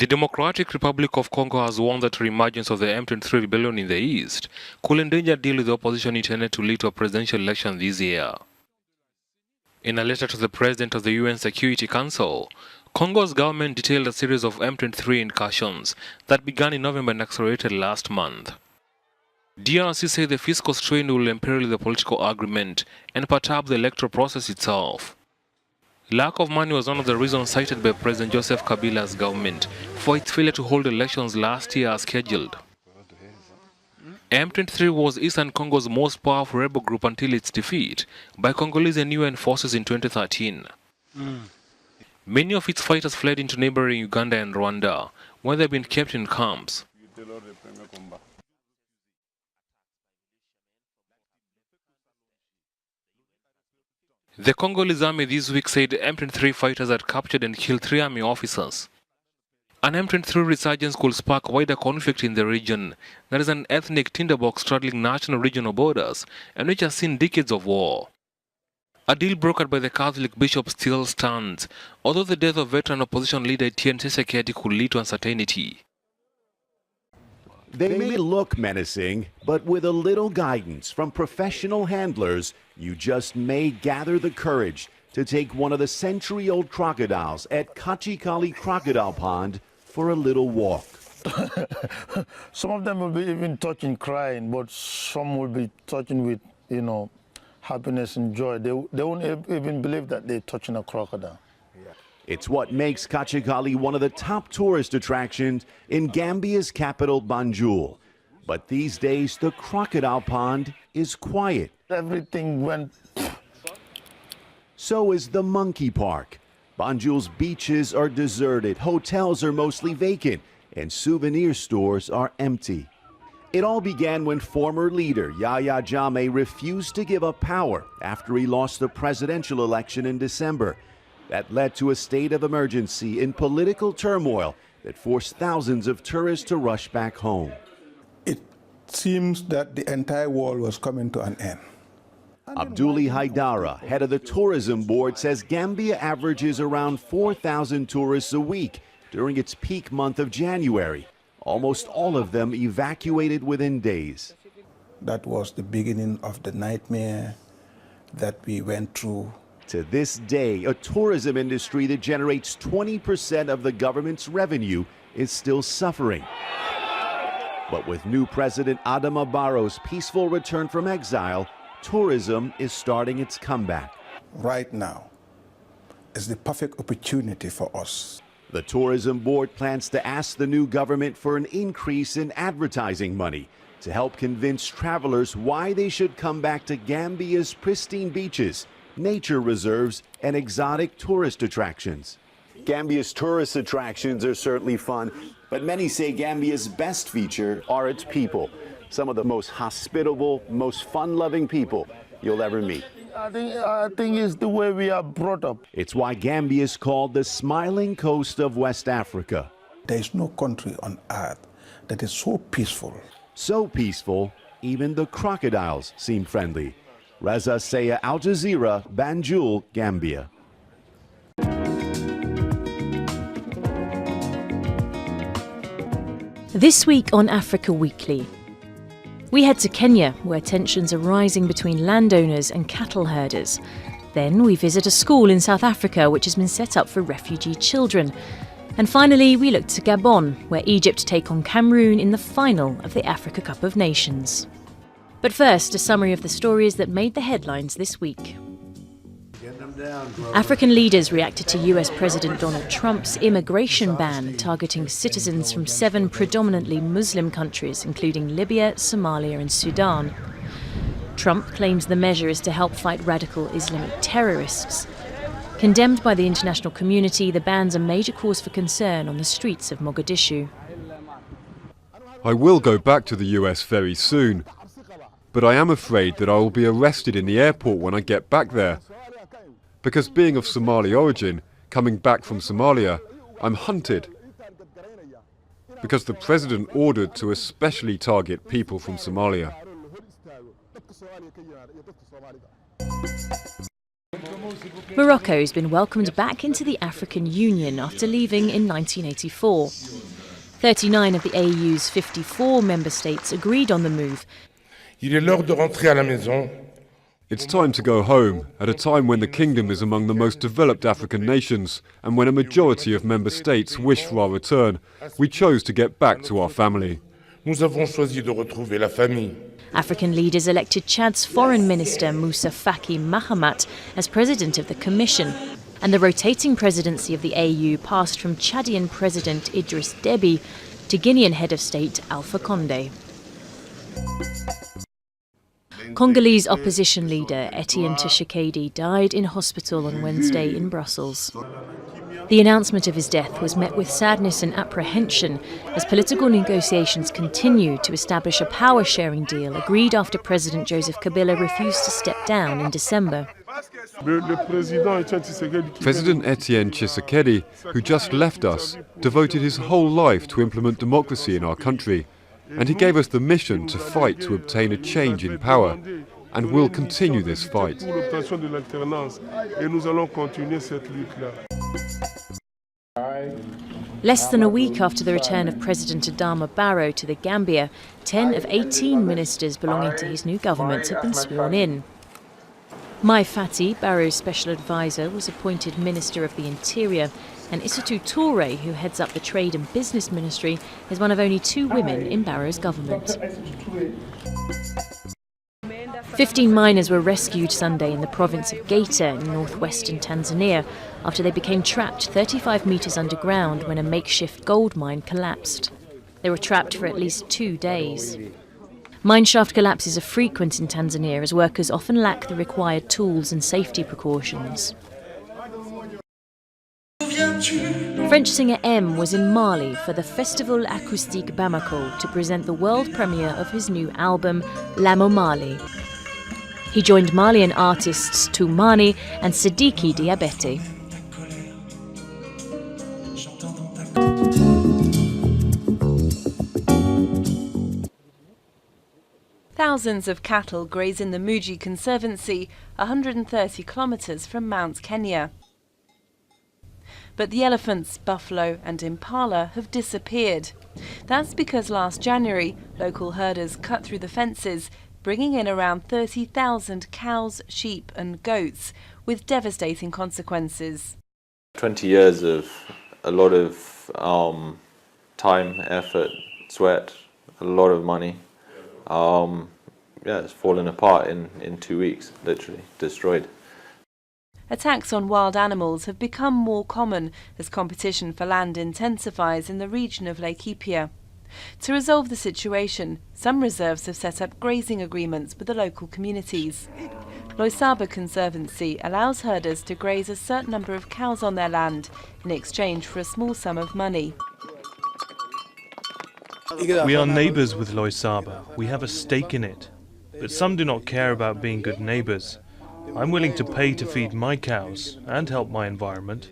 The Democratic Republic of Congo has warned that the reemergence of the M23 rebellion in the east could endanger a deal with the opposition intended to lead to a presidential election this year. In a letter to the President of the UN Security Council, Congo's government detailed a series of M23 incursions that began in November and accelerated last month. DRC said the fiscal strain will imperil the political agreement and perturb the electoral process itself. Lack of money was one of the reasons cited by President Joseph Kabila's government for its failure to hold elections last year as scheduled. M23 was Eastern Congo's most powerful rebel group until its defeat by Congolese and UN forces in 2013. Many of its fighters fled into neighboring Uganda and Rwanda, where they've been kept in camps. The Congolese army this week said M23 fighters had captured and killed 3 army officers. An M23 resurgence could spark wider conflict in the region that is an ethnic tinderbox straddling national regional borders and which has seen decades of war. A deal brokered by the Catholic bishop still stands, although the death of veteran opposition leader Etienne Tshisekedi could lead to uncertainty. They may look menacing, but with a little guidance from professional handlers, you just may gather the courage to take one of the century-old crocodiles at Kachikali Crocodile Pond for a little walk. Some of them will be even touching, crying, but some will be touching with, happiness and joy. They won't even believe that they're touching a crocodile. It's what makes Kachikali one of the top tourist attractions in Gambia's capital, Banjul. But these days, the crocodile pond is quiet. Everything went. So is the monkey park. Banjul's beaches are deserted, hotels are mostly vacant, and souvenir stores are empty. It all began when former leader Yahya Jammeh refused to give up power after he lost the presidential election in December. That led to a state of emergency in political turmoil that forced thousands of tourists to rush back home. It seems that the entire world was coming to an end. Abdoulaye Haidara, head of the tourism board, says Gambia averages around 4,000 tourists a week during its peak month of January. Almost all of them evacuated within days. That was the beginning of the nightmare that we went through. To this day, a tourism industry that generates 20% of the government's revenue is still suffering. But with new President Adama Barrow's peaceful return from exile, tourism is starting its comeback. Right now is the perfect opportunity for us. The tourism board plans to ask the new government for an increase in advertising money to help convince travelers why they should come back to Gambia's pristine beaches, nature reserves, and exotic tourist attractions. Gambia's tourist attractions are certainly fun, but many say Gambia's best feature are its people. Some of the most hospitable, most fun-loving people you'll ever meet. I think it's the way we are brought up. It's why Gambia is called the smiling coast of West Africa. There is no country on earth that is so peaceful. So peaceful, even the crocodiles seem friendly. Reza Seya, Al Jazeera, Banjul, Gambia. This week on Africa Weekly, we head to Kenya, where tensions are rising between landowners and cattle herders. Then we visit a school in South Africa which has been set up for refugee children. And finally, we look to Gabon, where Egypt take on Cameroon in the final of the Africa Cup of Nations. But first, a summary of the stories that made the headlines this week. African leaders reacted to US President Donald Trump's immigration ban targeting citizens from 7 predominantly Muslim countries, including Libya, Somalia and Sudan. Trump claims the measure is to help fight radical Islamic terrorists. Condemned by the international community, the ban's a major cause for concern on the streets of Mogadishu. I will go back to the US very soon, but I am afraid that I will be arrested in the airport when I get back there. Because being of Somali origin, coming back from Somalia, I'm hunted. Because the president ordered to especially target people from Somalia. Morocco has been welcomed back into the African Union after leaving in 1984. 39 of the AU's 54 member states agreed on the move. Il est l'heure de rentrer à la maison. It's time to go home, at a time when the kingdom is among the most developed African nations, and when a majority of member states wish for our return. We chose to get back to our family. Nous avons choisi de retrouver la famille. African leaders elected Chad's Foreign Minister Moussa Faki Mahamat as president of the Commission, and the rotating presidency of the AU passed from Chadian President Idriss Déby to Guinean head of state Alpha Condé. Congolese opposition leader Etienne Tshisekedi died in hospital on Wednesday in Brussels. The announcement of his death was met with sadness and apprehension as political negotiations continue to establish a power-sharing deal agreed after President Joseph Kabila refused to step down in December. President Etienne Tshisekedi, who just left us, devoted his whole life to implement democracy in our country, and he gave us the mission to fight to obtain a change in power, and we'll continue this fight. Less than a week after the return of President Adama Barrow to the Gambia, 10 of 18 ministers belonging to his new government have been sworn in. Mai Fati, Barrow's special advisor, was appointed Minister of the Interior, and Issatu Toure, who heads up the Trade and Business Ministry, is one of only 2 women in Barrow's government. 15 miners were rescued Sunday in the province of Geita in northwestern Tanzania after they became trapped 35 metres underground when a makeshift gold mine collapsed. They were trapped for at least 2 days. Mineshaft collapses are frequent in Tanzania as workers often lack the required tools and safety precautions. French singer M was in Mali for the Festival Acoustique Bamako to present the world premiere of his new album, L'Amo Mali. He joined Malian artists Toumani and Sidiki Diabete. Thousands of cattle graze in the Muji Conservancy, 130 kilometres from Mount Kenya. But the elephants, buffalo and impala have disappeared. That's because last January, local herders cut through the fences, bringing in around 30,000 cows, sheep and goats, with devastating consequences. 20 years of a lot of time, effort, sweat, a lot of money. It's fallen apart in 2 weeks, literally destroyed. Attacks on wild animals have become more common as competition for land intensifies in the region of Laikipia. To resolve the situation, some reserves have set up grazing agreements with the local communities. Loisaba Conservancy allows herders to graze a certain number of cows on their land in exchange for a small sum of money. We are neighbours with Loisaba. We have a stake in it. But some do not care about being good neighbours. I'm willing to pay to feed my cows and help my environment.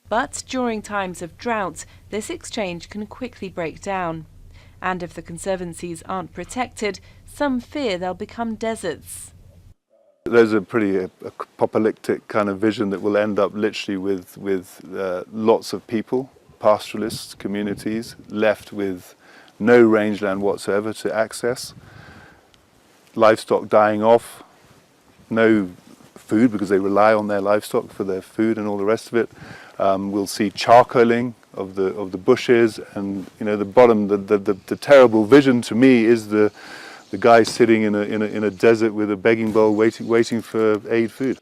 But during times of drought, this exchange can quickly break down. And if the conservancies aren't protected, some fear they'll become deserts. There's a pretty apocalyptic kind of vision that will end up literally with lots of people, pastoralists, communities, left with no rangeland whatsoever to access. Livestock dying off, no food because they rely on their livestock for their food and all the rest of it. We'll see charcoaling of the bushes, and the terrible vision to me is the guy sitting in a desert with a begging bowl waiting for aid food.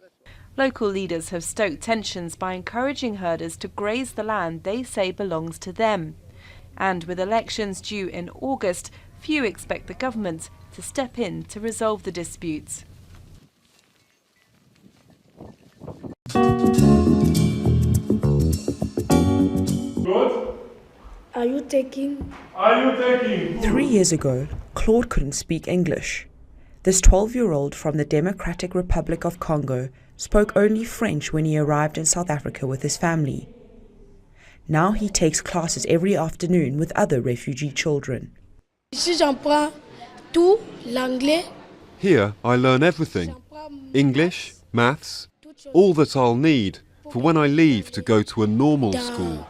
Local leaders have stoked tensions by encouraging herders to graze the land they say belongs to them. And with elections due in August, few expect the government to step in to resolve the disputes. Are you taking? 3 years ago, Claude couldn't speak English. This 12-year-old from the Democratic Republic of Congo spoke only French when he arrived in South Africa with his family. Now he takes classes every afternoon with other refugee children. Ici, j'apprends tout l'anglais. Here, I learn everything. English, maths, all that I'll need for when I leave to go to a normal school.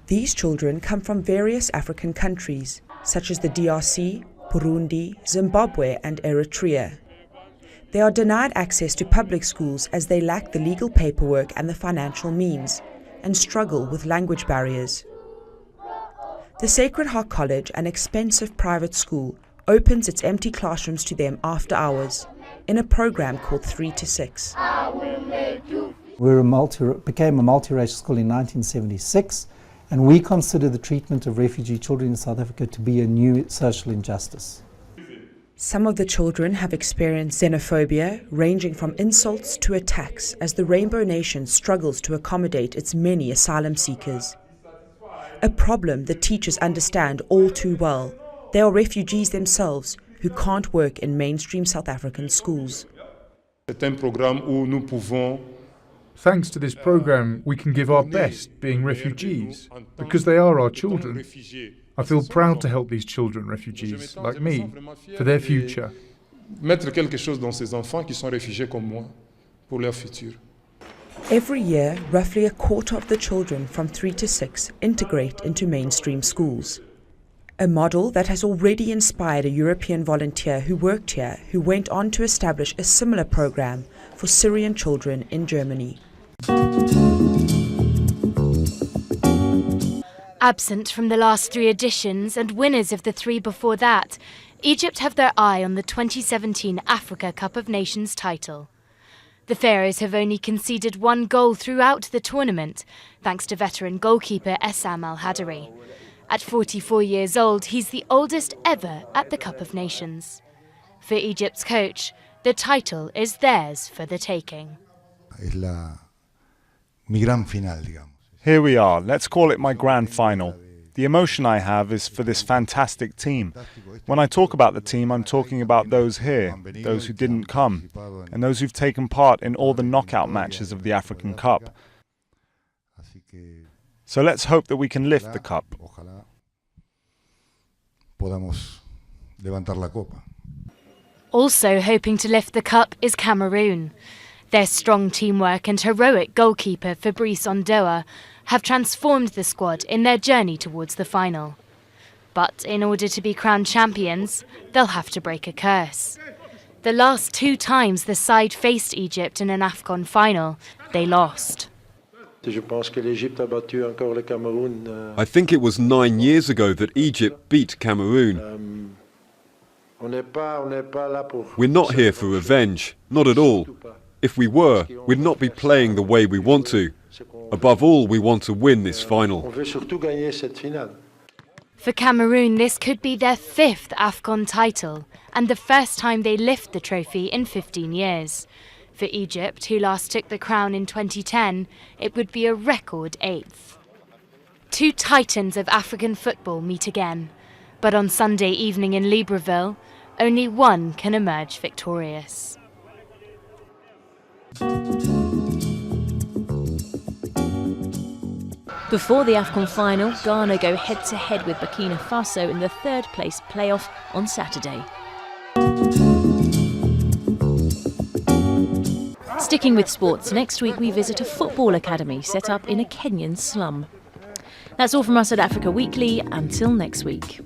These children come from various African countries, such as the DRC, Burundi, Zimbabwe and Eritrea. They are denied access to public schools as they lack the legal paperwork and the financial means, and struggle with language barriers. The Sacred Heart College, an expensive private school, opens its empty classrooms to them after hours, in a program called 3 to 6. We became a multiracial school in 1976, and we consider the treatment of refugee children in South Africa to be a new social injustice. Some of the children have experienced xenophobia, ranging from insults to attacks, as the Rainbow Nation struggles to accommodate its many asylum seekers. A problem the teachers understand all too well. They are refugees themselves who can't work in mainstream South African schools. Thanks to this program, we can give our best being refugees, because they are our children. I feel proud to help these children, refugees, like me, for their future. Every year, roughly a quarter of the children from 3 to 6 integrate into mainstream schools. A model that has already inspired a European volunteer who worked here, who went on to establish a similar program for Syrian children in Germany. Absent from the last 3 editions and winners of the 3 before that, Egypt have their eye on the 2017 Africa Cup of Nations title. The Pharaohs have only conceded 1 goal throughout the tournament, thanks to veteran goalkeeper Essam Al-Hadari. At 44 years old, he's the oldest ever at the Cup of Nations. For Egypt's coach, the title is theirs for the taking. Here we are, let's call it my grand final. The emotion I have is for this fantastic team. When I talk about the team, I'm talking about those here, those who didn't come, and those who've taken part in all the knockout matches of the African Cup. So let's hope that we can lift the cup. Also hoping to lift the cup is Cameroon. Their strong teamwork and heroic goalkeeper Fabrice Ondoa have transformed the squad in their journey towards the final. But in order to be crowned champions, they'll have to break a curse. The last 2 times the side faced Egypt in an Afcon final, they lost. I think it was 9 years ago that Egypt beat Cameroon. We're not here for revenge, not at all. If we were, we'd not be playing the way we want to. Above all, we want to win this final. For Cameroon, this could be their 5th Afcon title and the first time they lift the trophy in 15 years. For Egypt, who last took the crown in 2010, it would be a record 8th. 2 titans of African football meet again, but on Sunday evening in Libreville, only one can emerge victorious. Before the Afcon final, Ghana go head-to-head with Burkina Faso in the 3rd place playoff on Saturday. Sticking with sports, next week we visit a football academy set up in a Kenyan slum. That's all from us at Africa Weekly. Until next week.